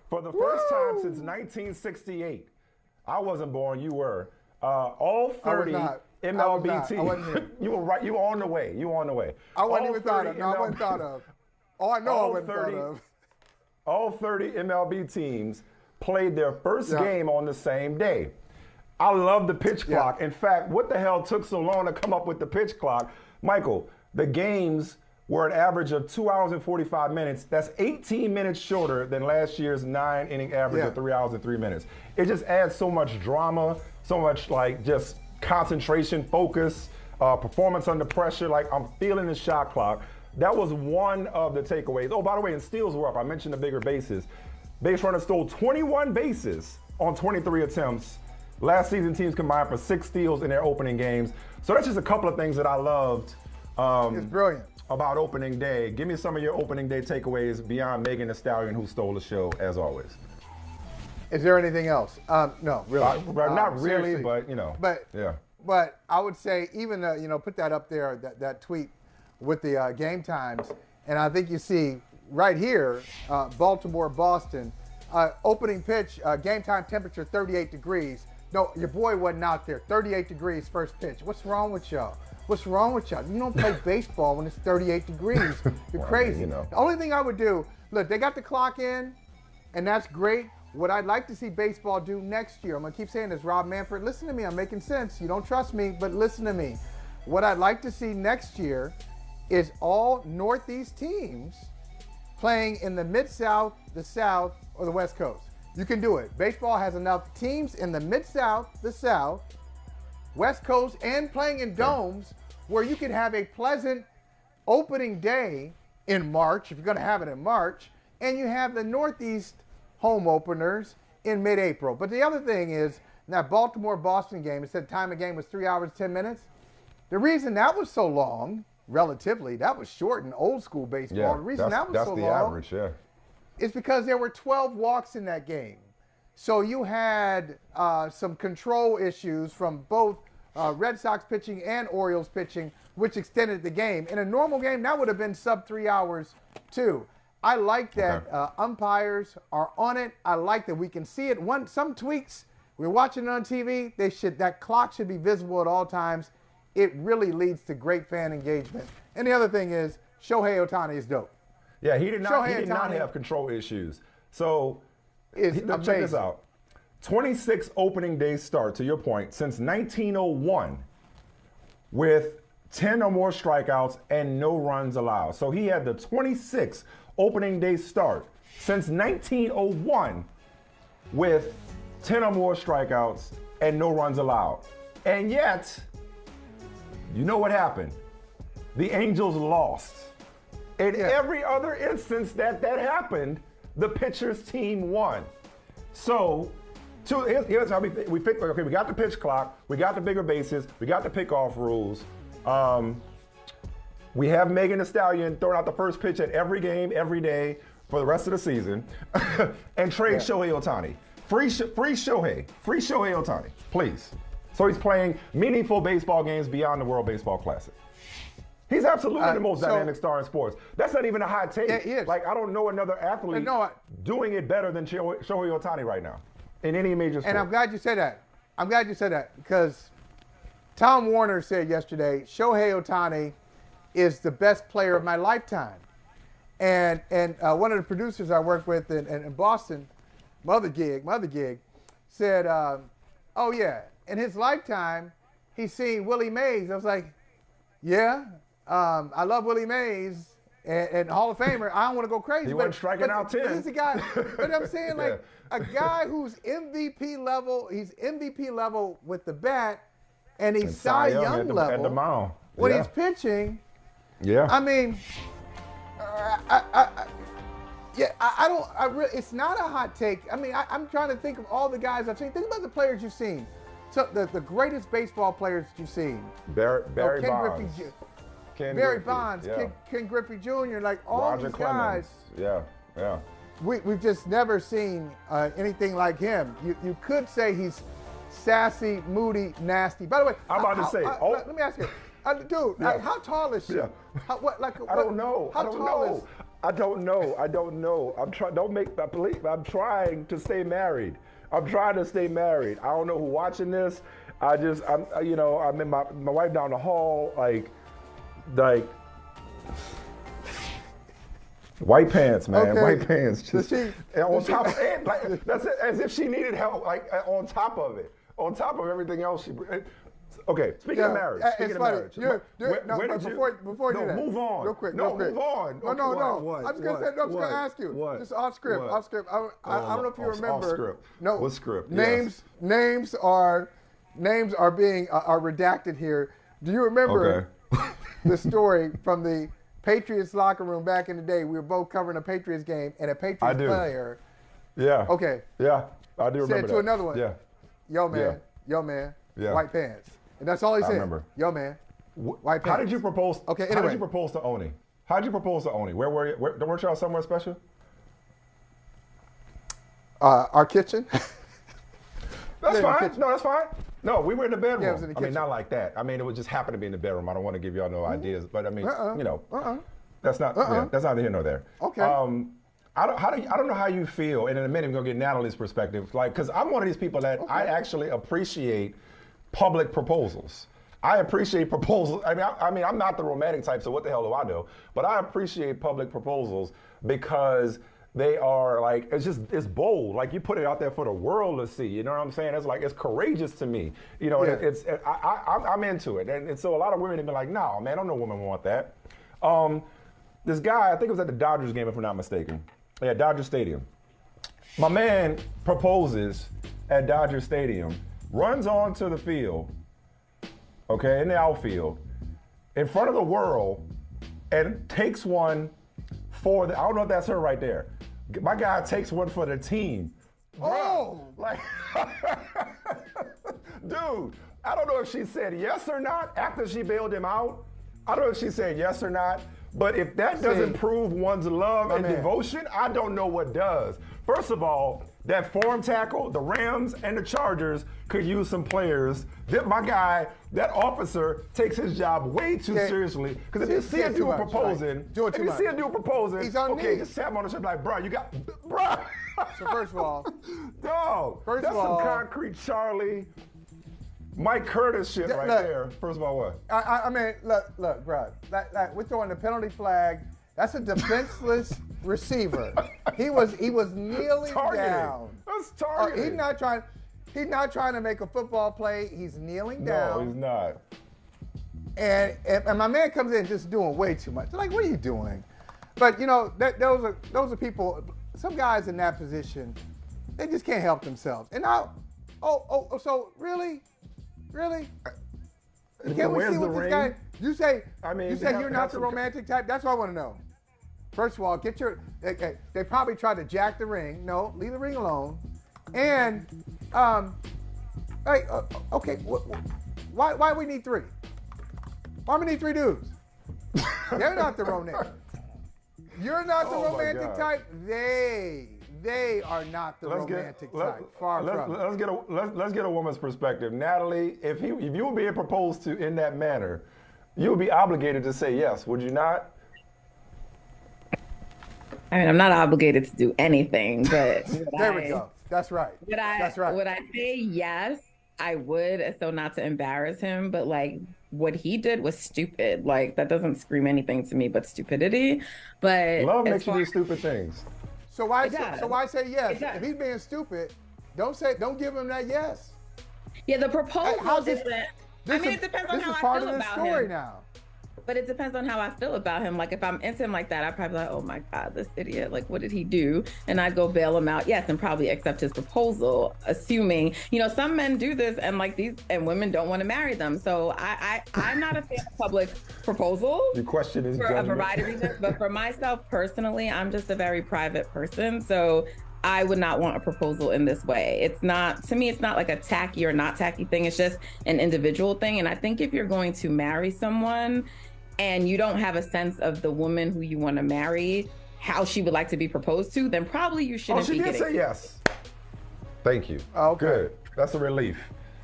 For the first time since 1968, I wasn't born, you were. All 30 MLB teams. I wasn't here. You were right. You were on the way. You were on the way. I wasn't even thought of. No, I wasn't thought of. Oh, I know I wasn't thought of. All 30 MLB teams played their first game on the same day. I love the pitch clock. In fact, what the hell took so long to come up with the pitch clock? Michael, the games were an average of 2 hours and 45 minutes. That's 18 minutes shorter than last year's 9-inning average of 3 hours and 3 minutes. It just adds so much drama, so much like just concentration, focus, performance under pressure. Like, I'm feeling the shot clock. That was one of the takeaways. Oh, by the way, and steals were up. I mentioned the bigger bases. Base runners stole 21 bases on 23 attempts. Last season, teams combined for 6 steals in their opening games. So that's just a couple of things that I loved. It's brilliant. About opening day. Give me some of your opening day takeaways beyond Megan Thee Stallion, who stole the show, as always. Is there anything else? No, really. Not really, seriously. but, you know. But I would say even, put that up there, that tweet with the game times. And I think you see right here, Baltimore, Boston, opening pitch, game time temperature 38 degrees. No, your boy wasn't out there. 38 degrees first pitch. What's wrong with y'all? What's wrong with y'all? You don't play baseball when it's 38 degrees. You're crazy. The only thing I would do, look, they got the clock in, and that's great. What I'd like to see baseball do next year, I'm going to keep saying this, Rob Manfred, listen to me. I'm making sense. You don't trust me, but listen to me. What I'd like to see next year is all Northeast teams playing in the Mid-South, the South, or the West Coast. You can do it. Baseball has enough teams in the Mid-South, the South, West Coast, and playing in domes where you could have a pleasant opening day in March, if you're going to have it in March, and you have the Northeast home openers in mid-April. But the other thing is, that Baltimore-Boston game, it said time of game was 3 hours, 10 minutes. The reason that was so long, relatively, that was short in old school baseball. Yeah, the reason that was so long. That's the average, yeah. Is because there were 12 walks in that game. So you had some control issues from both Red Sox pitching and Orioles pitching, which extended the game. In a normal game, that would have been sub 3 hours too. I like that umpires are on it. I like that we can see it. Some tweaks, we're watching it on TV, that clock should be visible at all times. It really leads to great fan engagement. And the other thing is, Shohei Ohtani is dope. Yeah, he did not have control issues. So check this out. 26 opening day start, to your point, since 1901 with 10 or more strikeouts and no runs allowed. So he had the 26th opening day start since 1901 with 10 or more strikeouts and no runs allowed. And yet, you know what happened? The Angels lost. In every other instance that happened, the pitcher's team won. So, here's how we picked. Okay, we got the pitch clock, we got the bigger bases, we got the pickoff rules. We have Megan Thee Stallion throwing out the first pitch at every game, every day for the rest of the season, and trade Shohei Ohtani. Free Shohei Ohtani, please. So he's playing meaningful baseball games beyond the World Baseball Classic. He's absolutely the most dynamic star in sports. That's not even a hot take. Yeah, he is. Like, I don't know another athlete doing it better than Shohei Ohtani right now in any major sport. And I'm glad you said that. Because Tom Warner said yesterday, Shohei Ohtani is the best player of my lifetime. And one of the producers I work with in Boston, mother gig, said, oh yeah, in his lifetime, he's seen Willie Mays. I was like, yeah. I love Willie Mays and Hall of Famer. I don't want to go crazy. He wasn't striking out 10. This is the guy. But I'm saying, like, a guy who's MVP level. He's MVP level with the bat, and he's Cy Young level at the mound when he's pitching. Yeah. I mean, it's not a hot take. I mean, I'm trying to think of all the guys I've seen. Think about the players you've seen. So the greatest baseball players you've seen. Barry Ken Bonds. Griffey, Barry Bonds, Ken Griffey Jr., like all Roger these Clemens. guys. Yeah. We've just never seen anything like him. You could say he's sassy, moody, nasty. By the way, I'm about to say. Let me ask you, dude. Yeah. Like, how tall is she? Yeah. I don't know. How tall is? I don't know. Don't make. I'm trying to stay married. I don't know who's watching this. I'm in my wife down the hall, like. White pants, man. Okay. White pants. Just on top of it, like that's it, as if she needed help. Like on top of it, on top of everything else she. Okay, speaking of marriage. Before you do that, move on. Real quick. Move on. No. I'm just gonna ask you. What? Just off script. I don't know if you remember. Off script. No. What script? Names are being redacted here. Do you remember the story from the Patriots locker room back in the day? We were both covering a Patriots game, and a Patriots player. Yeah. Okay. Yeah, I do remember said to another one. Yeah. Yo, man. Yeah. White pants. And that's all he said. I remember. Yo, man. White pants. How did you propose? Okay. Anyway. How did you propose to Oni? Where were you? Weren't y'all somewhere special? Our kitchen. That's fine. No, that's fine. No, we were in the bedroom. Yeah, it was in the kitchen. I mean, not like that. I mean, it would just happen to be in the bedroom. I don't want to give y'all no ideas, but I mean, that's not that's neither here nor there. Okay. I don't know how you feel, and in a minute we're gonna get Natalie's perspective. Like, because I'm one of these people that I actually appreciate public proposals. I appreciate proposals. I mean, I'm not the romantic type, so what the hell do I know? But I appreciate public proposals because they are like, it's bold. Like, you put it out there for the world to see. You know what I'm saying? It's courageous to me. You know, I'm into it. And so a lot of women have been like, no, man, I don't know women want that. This guy, I think it was at the Dodgers game, if I'm not mistaken. Yeah, Dodger Stadium. My man proposes at Dodger Stadium, runs onto the field, in the outfield, in front of the world, and takes one for I don't know if that's her right there. My guy takes one for the team. Oh! Like, dude, I don't know if she said yes or not after she bailed him out. I don't know if she said yes or not. But if that doesn't prove one's love and devotion, I don't know what does. First of all, that form tackle, the Rams and the Chargers could use some players. My guy, that officer, takes his job way too seriously. Because if you see a dude proposing, he's on knees. just tap him on the shoulder like, bro, So first of all, dog, that's some concrete Charlie, Mike Curtis shit there. First of all, what? I mean, look, bro. Like, we're throwing the penalty flag. That's a defenseless receiver. He was kneeling down. That's targeting. He's not trying to make a football play. He's kneeling down. No, he's not. And my man comes in just doing way too much. Like, what are you doing? But those are people. Some guys in that position, they just can't help themselves. And now, so really? Can we see what this guy? You say you're not the romantic type. That's what I want to know. First of all, they probably tried to jack the ring. No, leave the ring alone. And why we need three? Why we need three dudes? They're not the romantic. You're not the romantic type. They are not the romantic type. Far from it. Let's get a woman's perspective. Natalie, if you were being proposed to in that manner, you would be obligated to say yes, would you not? I mean, I'm not obligated to do anything, but there we go. That's right. Would I say yes? I would, so not to embarrass him, but like what he did was stupid. Like, that doesn't scream anything to me but stupidity. But love makes you do stupid things. So why say yes? If he's being stupid, don't give him that yes. Yeah, the proposal isn't. I mean, it depends on how I feel about him. Now. But it depends on how I feel about him. Like, if I'm into him like that, I'd probably be like, oh my God, this idiot, like, what did he do? And I'd go bail him out, yes, and probably accept his proposal, assuming, some men do this and women don't want to marry them. So I'm not a fan of public proposals. The question is for a variety of reasons. But for myself personally, I'm just a very private person. So I would not want a proposal in this way. It's not like a tacky or not tacky thing. It's just an individual thing. And I think if you're going to marry someone, and you don't have a sense of the woman who you want to marry, how she would like to be proposed to, then probably you shouldn't be getting. She did say yes. Thank you. Okay. Good. That's a relief.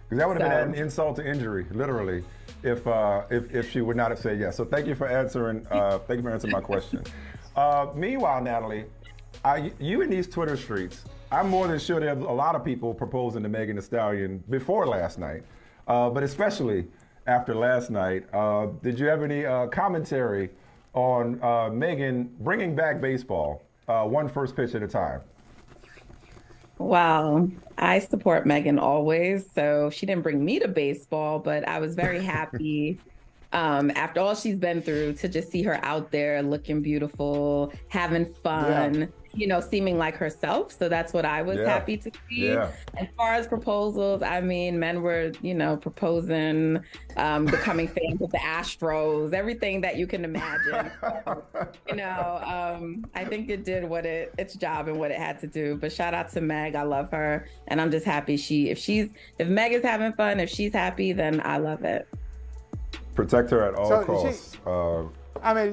Because that would have been an insult to injury, literally, if she would not have said yes. So thank you for answering. Thank you for answering my question. Meanwhile, Natalie, you in these Twitter streets, I'm more than sure there's a lot of people proposing to Megan Thee Stallion before last night, but especially after last night. Did you have any commentary on Megan bringing back baseball, one first pitch at a time? Wow. I support Megan always. So she didn't bring me to baseball, but I was very happy after all she's been through to just see her out there looking beautiful, having fun, seeming like herself. So that's what I was happy to see. Yeah. As far as proposals, I mean, men were, proposing, becoming fans of the Astros, everything that you can imagine. I think it did its job and what it had to do. But shout out to Meg. I love her. And I'm just happy if Meg is having fun, if she's happy, then I love it. Protect her at all costs.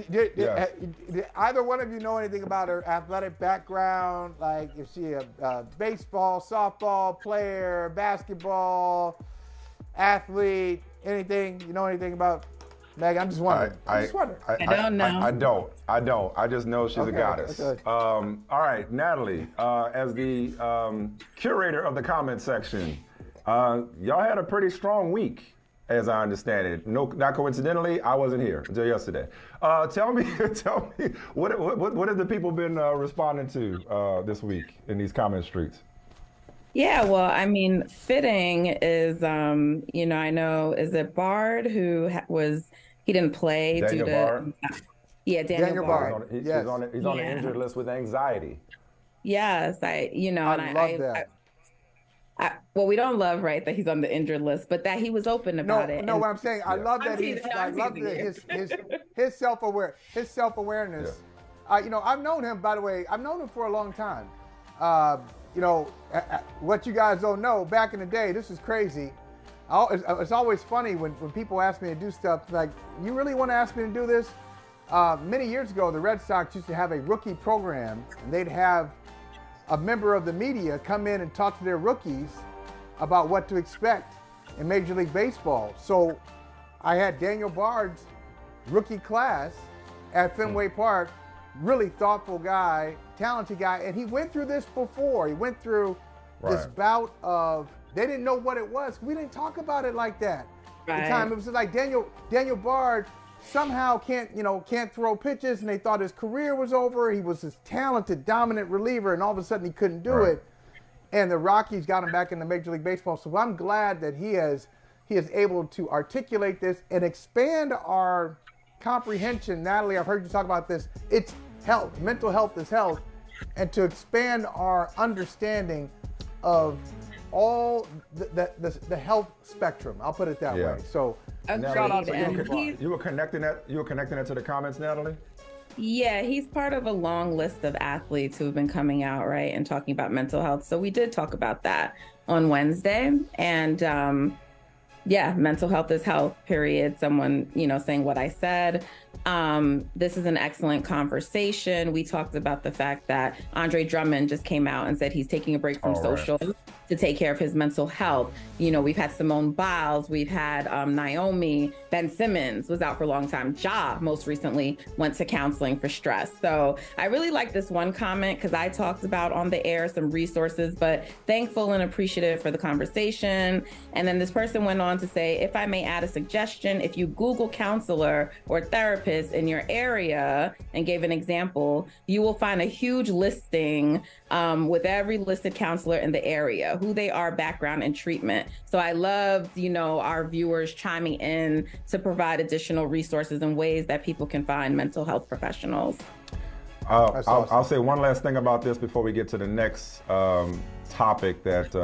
Did either one of you know anything about her athletic background? Like, is she a baseball, softball player, basketball, athlete, anything? You know anything about Meg? I'm just wondering. I don't know. I don't. I just know she's a goddess. Okay. All right, Natalie, as the curator of the comment section, y'all had a pretty strong week, as I understand it. No, not coincidentally, I wasn't here until yesterday. Tell me, what have the people been responding to this week in these comment streets? Yeah, well, I mean, fitting is, I know, is it Bard who he didn't play Daniel due Bard? to, Daniel Bard. He's on the injured list with anxiety. Yes, I love that. Well, we don't love, right, that he's on the injured list, but that he was open about it. No, what I'm saying, I love that his self-awareness. Yeah. I've known him, by the way, for a long time. What you guys don't know, back in the day, this is crazy. It's always funny when people ask me to do stuff like, you really want to ask me to do this? Many years ago, the Red Sox used to have a rookie program, and they'd have a member of the media come in and talk to their rookies about what to expect in Major League Baseball. So I had Daniel Bard's rookie class at Fenway Park, really thoughtful guy, talented guy, and he went through this before. He went through this bout of, they didn't know what it was. We didn't talk about it like that. At the time, it was like Daniel Bard somehow can't throw pitches, and they thought his career was over. He was this talented, dominant reliever, and all of a sudden he couldn't do it. And the Rockies got him back into Major League Baseball. So I'm glad that he is able to articulate this and expand our comprehension. Natalie, I've heard you talk about this. It's health. Mental health is health. And to expand our understanding of all the health spectrum. I'll put it that way. So shout out to him. You were connecting that to the comments, Natalie? Yeah, he's part of a long list of athletes who have been coming out, right, and talking about mental health. So we did talk about that on Wednesday. And mental health is health, period. Someone, saying what I said. This is an excellent conversation. We talked about the fact that Andre Drummond just came out and said he's taking a break from social to take care of his mental health. We've had Simone Biles, we've had Naomi, Ben Simmons was out for a long time. Ja most recently went to counseling for stress. So I really like this one comment because I talked about on the air some resources, but thankful and appreciative for the conversation. And then this person went on to say, if I may add a suggestion, if you Google counselor or therapist in your area and gave an example, you will find a huge listing with every listed counselor in the area, who they are, background, and treatment. So I loved, our viewers chiming in to provide additional resources and ways that people can find mental health professionals. I'll say one last thing about this before we get to the next topic that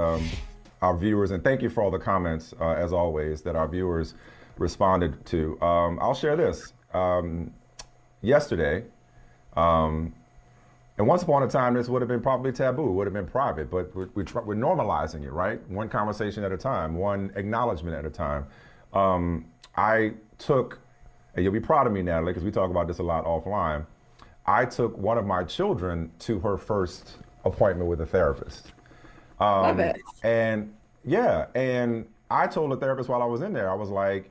our viewers, and thank you for all the comments, as always, that our viewers responded to. I'll share this. Yesterday, and once upon a time, this would have been probably taboo, would have been private, but we're normalizing it, right? One conversation at a time, one acknowledgement at a time. I took, and you'll be proud of me, Natalie, because we talk about this a lot offline. I took one of my children to her first appointment with a therapist. Love it. And I told the therapist while I was in there, I was like,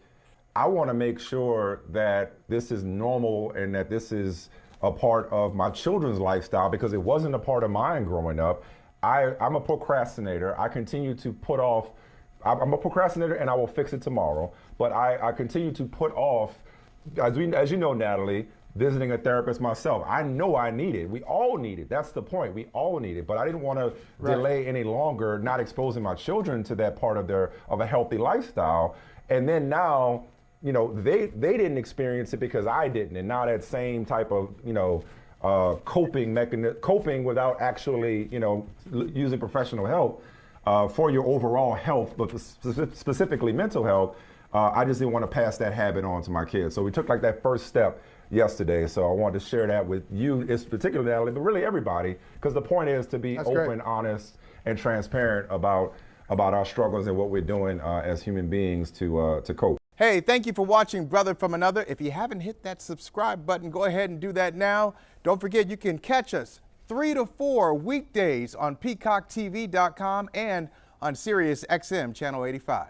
I want to make sure that this is normal and that this is a part of my children's lifestyle because it wasn't a part of mine growing up. I'm a procrastinator. I continue to put off. I'm a procrastinator, and I will fix it tomorrow. But I continue to put off, as you know, Natalie, visiting a therapist myself. I know I need it. We all need it. That's the point. We all need it. But I didn't want to delay any longer, not exposing my children to that part of a healthy lifestyle. And then now, you know, they didn't experience it because I didn't. And now that same type of, you know, coping without actually, you know, using professional help for your overall health, but specifically mental health, I just didn't want to pass that habit on to my kids. So we took like that first step yesterday. So I wanted to share that with you, it's particularly Natalie, but really everybody, because the point is to be open, honest, and transparent about our struggles and what we're doing as human beings to cope. Hey, thank you for watching Brother from Another. If you haven't hit that subscribe button, go ahead and do that now. Don't forget you can catch us 3 to 4 weekdays on PeacockTV.com and on Sirius XM Channel 85.